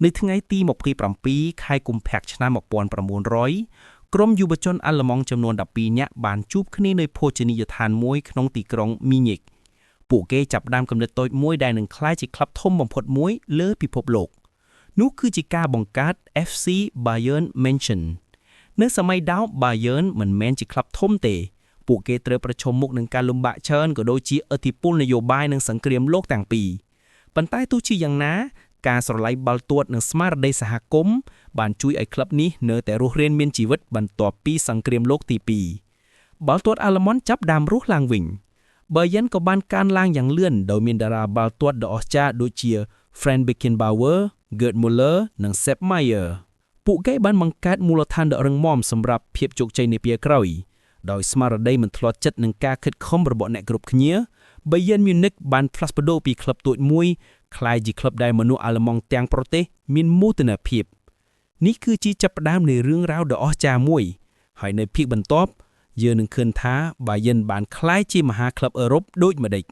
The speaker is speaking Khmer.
នៅថ្ងៃទី27ខែកុម្ភៈឆ្នាំ1900ក្រុមយុវជនអាល្លឺម៉ង់ចំនួន12នាក់បានជួបគ្នានៅភោជនីយដ្ឋានមួយក្នុងទីក្រុងមីញិកពួកគេចាប់ផ្ដើមគំនិតតូចមួយដែលនឹងក្លាយជាក្លឹបធំបំផុតមួយលើពិភពលោកនោះគឺជាការបង្កើត FC Bayern München នៅសម័យដោ Bayern មិនមែនជាក្លឹបធំទេពួកគេត្រូវប្រឈមមុខនឹងការលំបាកច្រើនក៏ដូចជាឥទ្ធិពលនយោបាយនិងសង្គ្រាមលោកទាំងពីរប៉ុន្តែទោះជាយ៉ាងណាការស្រឡាយបាល់ទាត់និងស្មារតីសហគមន៍បានជួយឲ្យក្លឹបនេះនៅតែរស់រានមានជីវិតបន្ទាប់ពីសង្គ្រាមលោកទី2បាល់ទាត់អាល្លឺម៉ង់ចាប់ផ្ដើមរស់ឡើងវិញBayern ក៏បានកើនឡើងយ៉ាងលឿនដោយមានតារាបាល់ទាត់ដ៏អស្ចារ្យដូចជា Franz Beckenbauer, Gerd Müller និង Sepp Maier ពួកគេបានបង្កើតមូលដ្ឋានដ៏រឹងមាំសម្រាប់ភាពជោគជ័យនាពេលក្រោយដោយស្មារតីមិនធ្លាត់ចិត្តនឹងការខិតខំរបស់អ្នកគ្រប់គ្នា Bayern Munich បានផ្លាស់ប្ដូរពីក្លឹបតូចមួយក្លាយជាក្លឹបដែលមនុស្សអាល្លឺម៉ង់ទាំងប្រទេសមានមោទនភាពនេះគឺជាចាប់ផ្ដើមនៃរឿងរ៉ាវដ៏អស្ចារ្យមួយហើយនៅភាគបន្ទាប់យើងនឹងឃើញថា Bayern បានក្លាយជាមហាក្លឹបអឺរ៉ុបដូចម្តេច